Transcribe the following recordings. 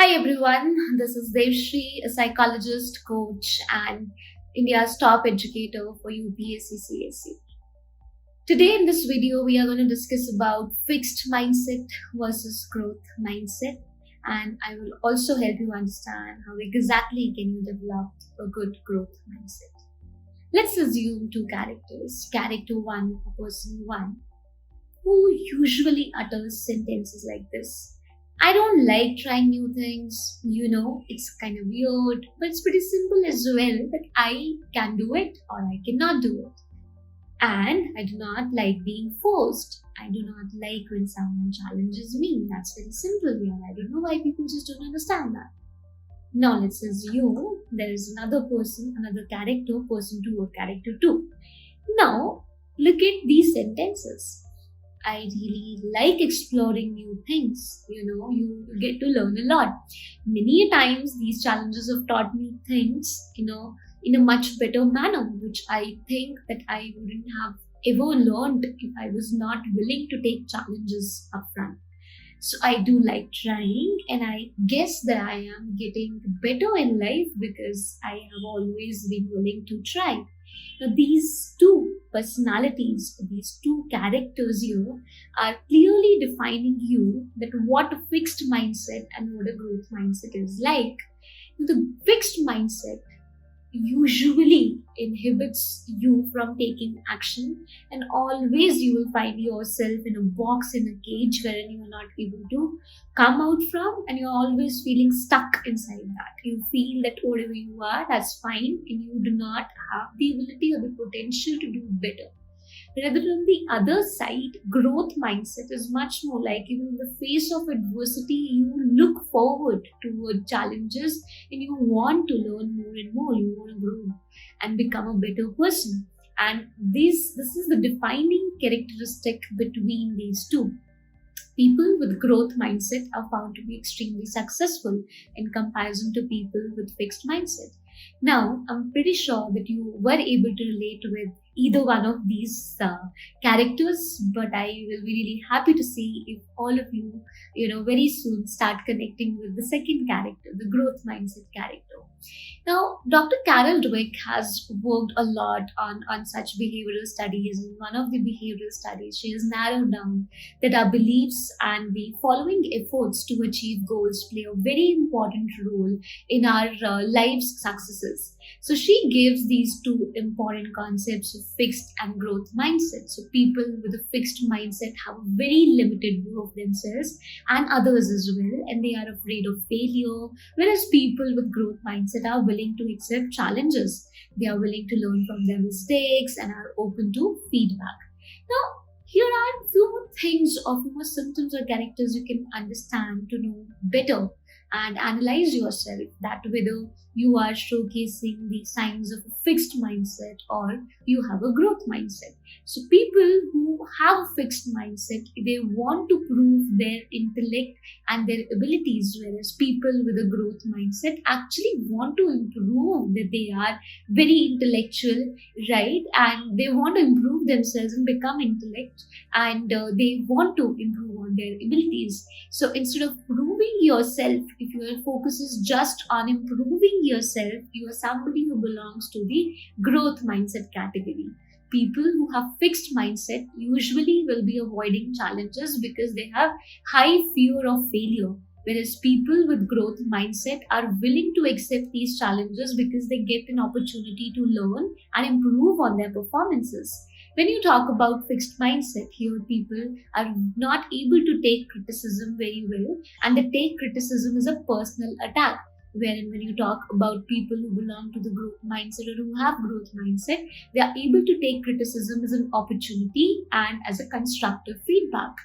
Hi everyone, this is Devshri, a psychologist, coach, and India's top educator for UPSC CSC. Today in this video, we are going to discuss about fixed mindset versus growth mindset, and I will also help you understand how exactly can you develop a good growth mindset. Let's assume two characters, character one, person one, who usually utters sentences like this. I don't like trying new things. It's kind of weird, but it's pretty simple as well that I can do it or I cannot do it. And I do not like being forced. I do not like when someone challenges me. That's very simple here. I don't know why people just don't understand that. Now let's assume there is another person, another character, person two or character two. Now look at these sentences. I really like exploring new things. You get to learn a lot. Many times these challenges have taught me things, in a much better manner, which I think that I wouldn't have ever learned if I was not willing to take challenges upfront. So I do like trying, and I guess that I am getting better in life because I have always been willing to try. Now, these two personalities, these two characters here, are clearly defining you that what a fixed mindset and what a growth mindset is like. The fixed mindset usually inhibits you from taking action, and always you will find yourself in a box, in a cage wherein you are not able to come out from, and you're always feeling stuck inside that. You feel that whatever you are, that's fine, and you do not have the ability or the potential to do better. Rather, on the other side, growth mindset is much more like, even in the face of adversity, you look forward toward challenges and you want to learn more and more. You want to grow and become a better person. And this is the defining characteristic between these two. People with growth mindset are found to be extremely successful in comparison to people with fixed mindset. Now, I'm pretty sure that you were able to relate with either one of these characters, but I will be really happy to see if all of you, very soon start connecting with the second character, the growth mindset character. Now, Dr. Carol Dweck has worked a lot on such behavioral studies. In one of the behavioral studies, she has narrowed down that our beliefs and the following efforts to achieve goals play a very important role in our life's successes. So she gives these two important concepts of fixed and growth mindset. So people with a fixed mindset have a very limited view of themselves and others as well, and they are afraid of failure, whereas people with growth mindset are willing to accept challenges. They are willing to learn from their mistakes and are open to feedback. Now, here are few more things or few more symptoms or characters you can understand to know better and analyze yourself, that whether you are showcasing the signs of a fixed mindset or you have a growth mindset. So people who have a fixed mindset, they want to prove their intellect and their abilities, whereas people with a growth mindset actually want to improve, that they are very intellectual, right? And they want to improve themselves and become intellect, and they want to improve on their abilities. So instead of proving yourself, if your focus is just on improving yourself, you are somebody who belongs to the growth mindset category. People who have fixed mindset usually will be avoiding challenges because they have high fear of failure, whereas people with growth mindset are willing to accept these challenges because they get an opportunity to learn and improve on their performances. When you talk about fixed mindset, here people are not able to take criticism very well, and they take criticism as a personal attack. Wherein when you talk about people who belong to the growth mindset or who have growth mindset, they are able to take criticism as an opportunity and as a constructive feedback.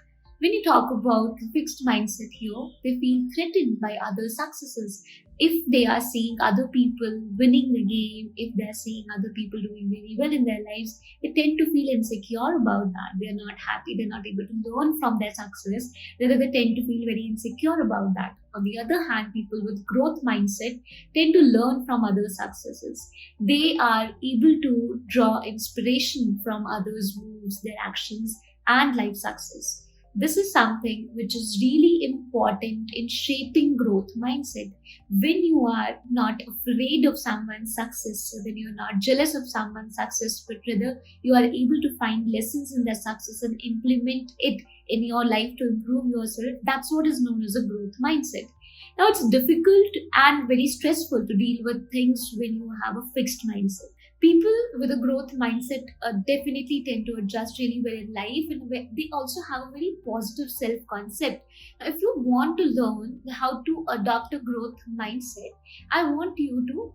When you talk about fixed mindset here, they feel threatened by other successes. If they are seeing other people winning the game, if they're seeing other people doing very well in their lives, they tend to feel insecure about that. They're not happy, they're not able to learn from their success. Rather, they tend to feel very insecure about that. On the other hand, people with growth mindset tend to learn from other successes. They are able to draw inspiration from others' moves, their actions, and life success. This is something which is really important in shaping growth mindset. When you are not afraid of someone's success, when you're not jealous of someone's success, but rather you are able to find lessons in their success and implement it in your life to improve yourself, that's what is known as a growth mindset. Now, it's difficult and very stressful to deal with things when you have a fixed mindset. People with a growth mindset definitely tend to adjust really well in life, and they also have a very positive self concept. If you want to learn how to adopt a growth mindset, I want you to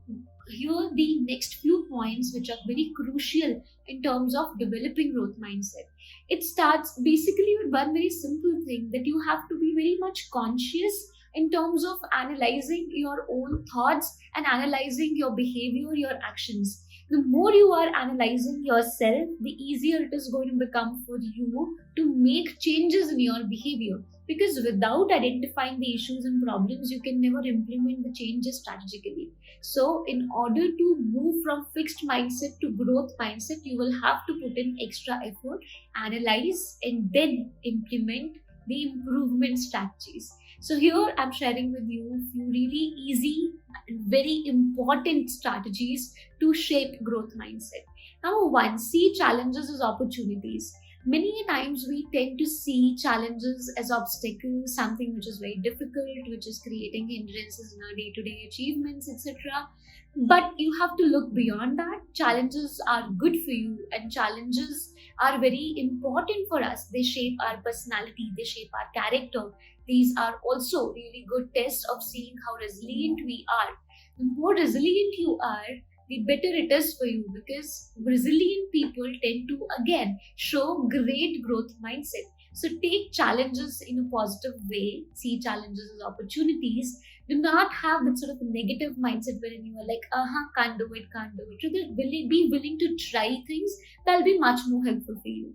hear the next few points which are very crucial in terms of developing growth mindset. It starts basically with one very simple thing, that you have to be very much conscious in terms of analyzing your own thoughts and analyzing your behavior, your actions. The more you are analyzing yourself, the easier it is going to become for you to make changes in your behavior. Because without identifying the issues and problems, you can never implement the changes strategically. So, in order to move from fixed mindset to growth mindset, you will have to put in extra effort, analyze, and then implement the improvement strategies. So here I'm sharing with you a few really easy and very important strategies to shape growth mindset. Number one, see challenges as opportunities. Many times we tend to see challenges as obstacles, something which is very difficult, which is creating hindrances in our day-to-day achievements, etc. But you have to look beyond that. Challenges are good for you, and challenges are very important for us. They shape our personality, they shape our character. These are also really good tests of seeing how resilient we are. The more resilient you are, the better it is for you, because resilient people tend to again show great growth mindset. So take challenges in a positive way, see challenges as opportunities. Do not have that sort of a negative mindset wherein you are like, can't do it, can't do it. Rather, be willing to try things. That'll be much more helpful for you.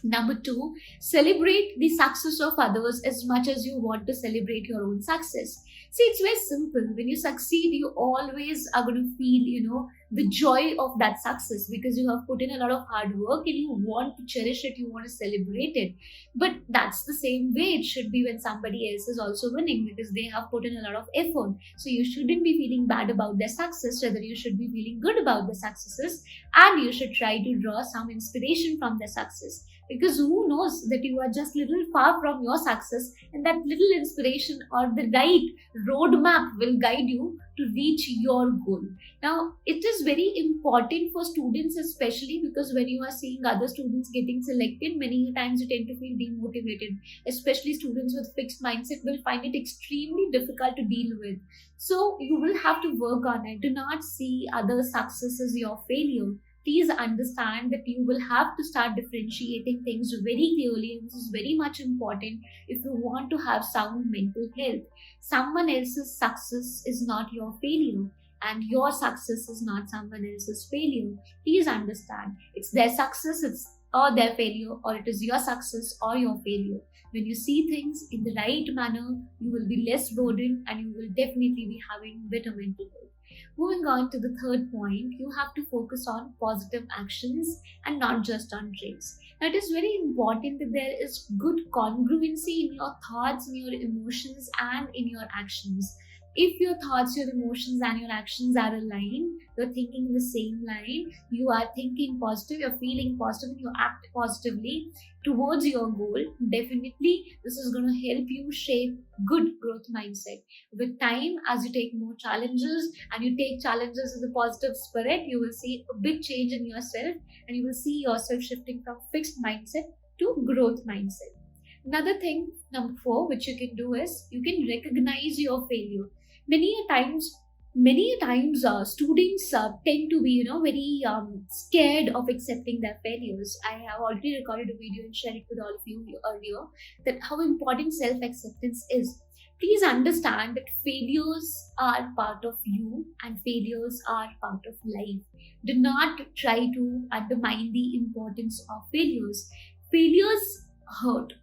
Number two, celebrate the success of others as much as you want to celebrate your own success. See, it's very simple. When you succeed, you always are going to feel, the joy of that success, because you have put in a lot of hard work and you want to cherish it, you want to celebrate it. But that's the same way it should be when somebody else is also winning, because they have put in a lot of effort. So you shouldn't be feeling bad about their success, rather you should be feeling good about their successes, and you should try to draw some inspiration from their success. Because who knows that you are just little far from your success, and that little inspiration or the right roadmap will guide you to reach your goal. Now, it is very important for students, especially because when you are seeing other students getting selected, many times you tend to feel demotivated. Especially students with fixed mindset will find it extremely difficult to deal with. So you will have to work on it. Do not see other success as your failure. Please understand that you will have to start differentiating things very clearly, and this is very much important if you want to have sound mental health. Someone else's success is not your failure, and your success is not someone else's failure. Please understand, it's their success, it's or their failure, or it is your success or your failure. When you see things in the right manner, you will be less burdened and you will definitely be having better mental health. Moving on to the third point, you have to focus on positive actions and not just on traits. Now, it is very important that there is good congruency in your thoughts, in your emotions, and in your actions. If your thoughts, your emotions, and your actions are aligned, you're thinking in the same line, you are thinking positive, you're feeling positive, and you act positively towards your goal, definitely this is going to help you shape good growth mindset. With time, as you take more challenges and you take challenges with a positive spirit, you will see a big change in yourself, and you will see yourself shifting from fixed mindset to growth mindset. Another thing, number 4, which you can do is you can recognize your failure. Many a times students tend to be very scared of accepting their failures. I have already recorded a video and shared it with all of you earlier, that how important self acceptance is. Please understand that failures are part of you and failures are part of life. Do not try to undermine the importance of failures. Failures hurt,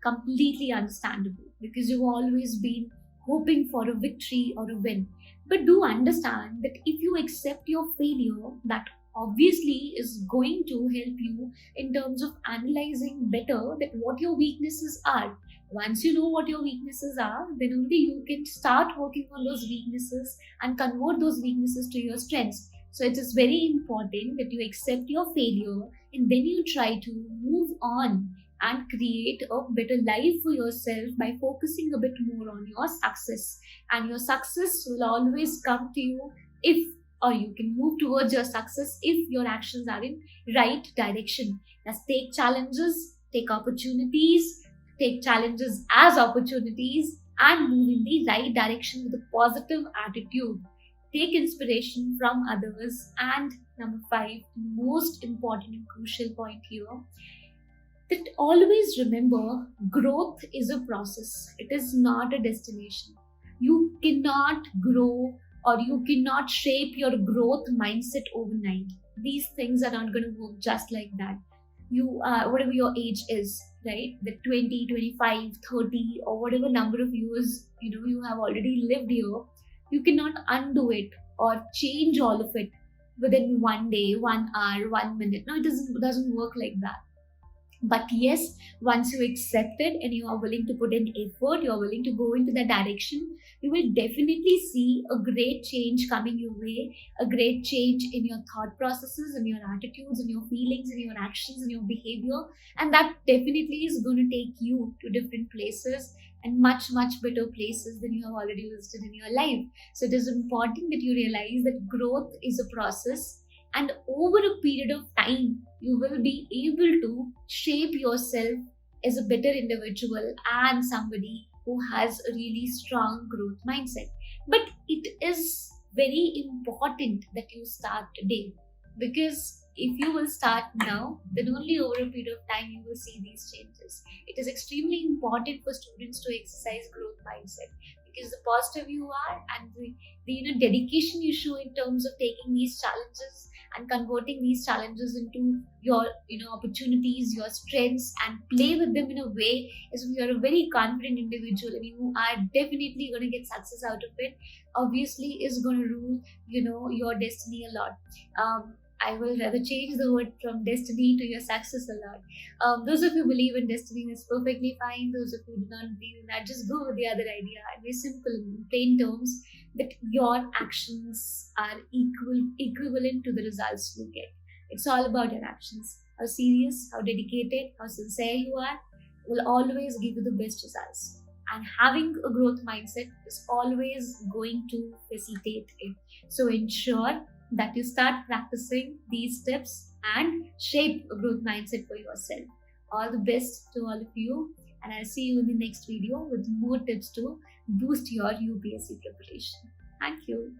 completely understandable, because you've always been hoping for a victory or a win. But do understand that if you accept your failure, that obviously is going to help you in terms of analyzing better that what your weaknesses are. Once you know what your weaknesses are, then only you can start working on those weaknesses and convert those weaknesses to your strengths. So it is very important that you accept your failure and then you try to move on and create a better life for yourself by focusing a bit more on your success. And your success will always come to you if, or you can move towards your success if your actions are in right direction. Let's take challenges, take opportunities, take challenges as opportunities, and move in the right direction with a positive attitude. Take inspiration from others. And number 5, most important and crucial point here, that always remember growth is a process, it is not a destination. You cannot grow or you cannot shape your growth mindset overnight. These things are not going to work just like that. You whatever your age is, right, the 20, 25, 30, or whatever number of years you have already lived here, you cannot undo it or change all of it within one day, 1 hour, 1 minute. No, it doesn't work like that. But yes, once you accept it and you are willing to put in effort, you are willing to go into that direction, you will definitely see a great change coming your way, a great change in your thought processes, in your attitudes, in your feelings, in your actions, in your behavior. And that definitely is going to take you to different places and much, much better places than you have already listed in your life. So it is important that you realize that growth is a process, and over a period of time you will be able to shape yourself as a better individual and somebody who has a really strong growth mindset. But it is very important that you start today, because if you will start now, then only over a period of time you will see these changes. It is extremely important for students to exercise growth mindset, because the positive you are and the dedication you show in terms of taking these challenges and converting these challenges into your opportunities, your strengths, and play with them in a way as if you are a very confident individual and you are definitely going to get success out of it, obviously is going to rule your destiny a lot. I will rather change the word from destiny to your success a lot. Those of you who believe in destiny, that's perfectly fine. Those of you who do not believe in that, just go with the other idea. Very simple, in plain terms, that your actions are equivalent to the results you get. It's all about your actions. How serious, how dedicated, how sincere you are will always give you the best results. And having a growth mindset is always going to facilitate it. So ensure that you start practicing these tips and shape a growth mindset for yourself. All the best to all of you, and I'll see you in the next video with more tips to boost your UPSC preparation. Thank you.